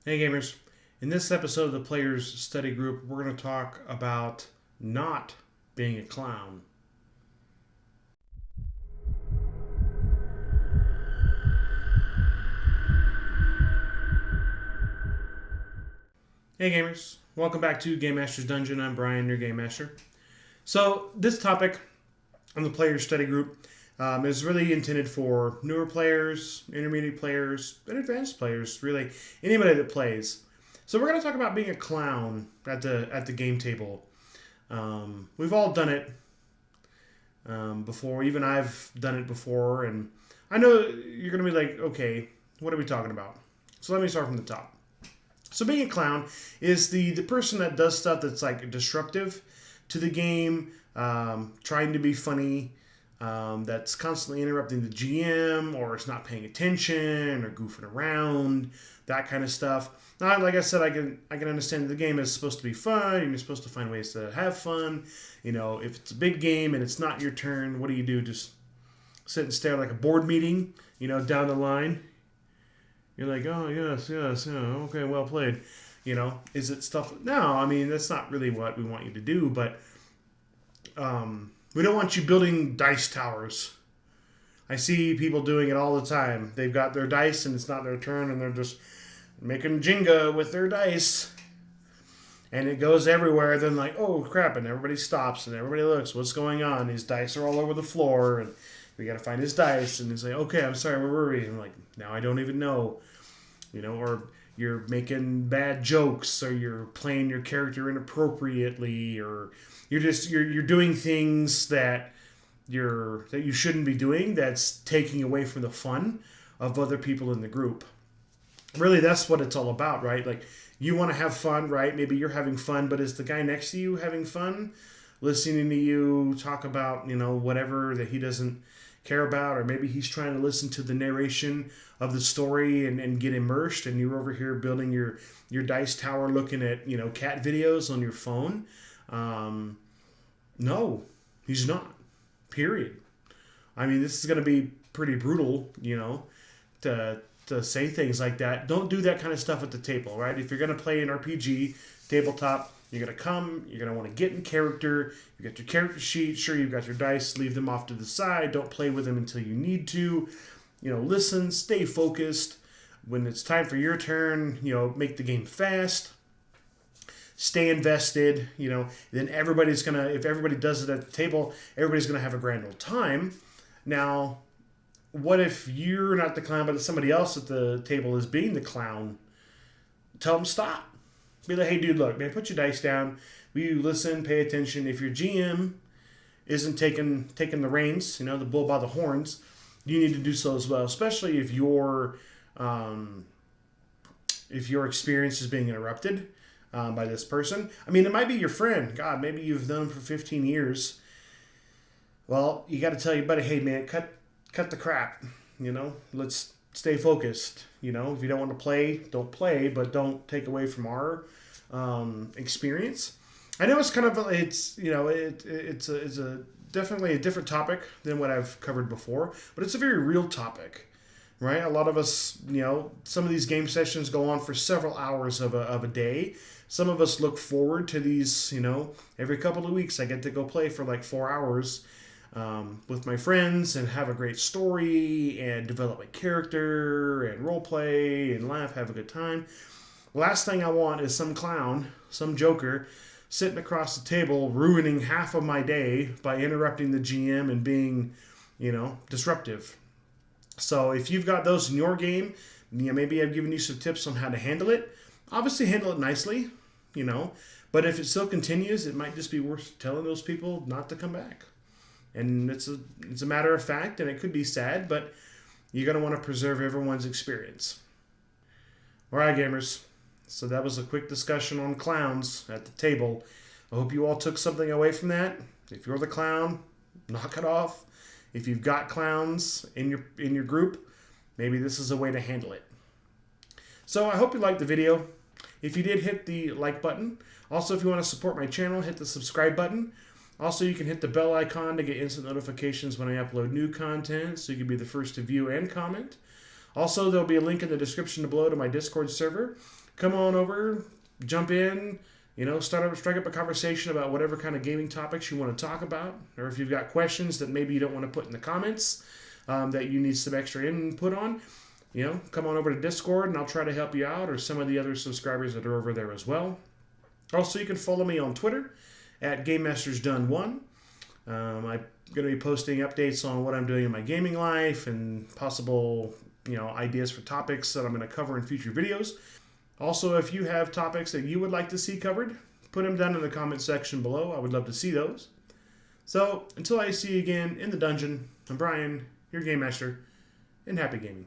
Hey gamers, in this episode of the Players Study Group, we're going to talk about not being a clown. Hey gamers, welcome back to Game Master's Dungeon. I'm Brian, your Game Master. So this topic on the Players Study Group is really intended for newer players, intermediate players, and advanced players, really anybody that plays. So we're going to talk about being a clown at the game table. We've all done it before. Even I've done it before, and I know you're going to be like, okay, what are we talking about? So let me start from the top. So being a clown is the person that does stuff that's like disruptive to the game, trying to be funny, that's constantly interrupting the GM, or it's not paying attention or goofing around, that kind of stuff. Now, like I said, I can understand that the game is supposed to be fun, and you're supposed to find ways to have fun. You know, if it's a big game and it's not your turn, what do? Just sit and stare like a board meeting, down the line. You're like, oh, yes, okay, well played. Is it stuff? No, I mean, that's not really what we want you to do, but we don't want you building dice towers. I see people doing it all the time. They've got their dice and it's not their turn, and they're just making Jenga with their dice. And it goes everywhere. Then like, oh crap, and everybody stops and everybody looks, what's going on? These dice are all over the floor, and we got to find his dice. And he's like, okay, I'm sorry, where were we? And I'm like, now I don't even know. Or you're making bad jokes, or you're playing your character inappropriately, or you're doing things that you shouldn't be doing, that's taking away from the fun of other people in the group. Really, that's what it's all about, right? Like, you want to have fun, right? Maybe you're having fun, but is the guy next to you having fun, listening to you talk about whatever that he doesn't care about? Or maybe he's trying to listen to the narration of the story and get immersed, and you're over here building your dice tower, looking at cat videos on your phone. No, he's not. Period. I mean, this is going to be pretty brutal, to say things like that. Don't do that kind of stuff at the table, right? If you're going to play an RPG tabletop, you're going to come, you're going to want to get in character. You got your character sheet. Sure, you've got your dice. Leave them off to the side. Don't play with them until you need to. Listen, stay focused. When it's time for your turn, make the game fast. Stay invested. Then everybody's going to, if everybody does it at the table, everybody's going to have a grand old time. Now, what if you're not the clown, but somebody else at the table is being the clown? Tell them stop. Be like, hey, dude, look, man, put your dice down. Will you listen, pay attention? If your GM isn't taking the reins, the bull by the horns, you need to do so as well, especially if your experience is being interrupted by this person. I mean, it might be your friend. God, maybe you've known him for 15 years. Well, you got to tell your buddy, hey, man, cut the crap. Let's stay focused. If you don't want to play, don't play, but don't take away from our experience. I know it's kind of it's a definitely a different topic than what I've covered before, but it's a very real topic, right? A lot of us, some of these game sessions go on for several hours of a day. Some of us look forward to these, every couple of weeks I get to go play for like 4 hours with my friends and have a great story and develop a character and role play and laugh, have a good time. Last thing I want is some clown, some joker, sitting across the table ruining half of my day by interrupting the GM and being, disruptive. So if you've got those in your game, maybe I've given you some tips on how to handle it. Obviously handle it nicely, but if it still continues, it might just be worth telling those people not to come back. And it's a matter of fact, and it could be sad, but you're going to want to preserve everyone's experience. All right, gamers. So that was a quick discussion on clowns at the table. I hope you all took something away from that. If you're the clown, knock it off. If you've got clowns in your group, maybe this is a way to handle it. So I hope you liked the video. If you did, hit the like button. Also, if you want to support my channel, hit the subscribe button. Also, you can hit the bell icon to get instant notifications when I upload new content, so you can be the first to view and comment. Also, there'll be a link in the description below to my Discord server. come on over, jump in, strike up a conversation about whatever kind of gaming topics you want to talk about, or if you've got questions that maybe you don't want to put in the comments that you need some extra input on, come on over to Discord and I'll try to help you out, or some of the other subscribers that are over there as well. Also, you can follow me on Twitter at GameMastersDone1. I'm going to be posting updates on what I'm doing in my gaming life and possible, ideas for topics that I'm going to cover in future videos. Also, if you have topics that you would like to see covered, put them down in the comment section below. I would love to see those. So, until I see you again in the dungeon, I'm Brian, your Game Master, and happy gaming.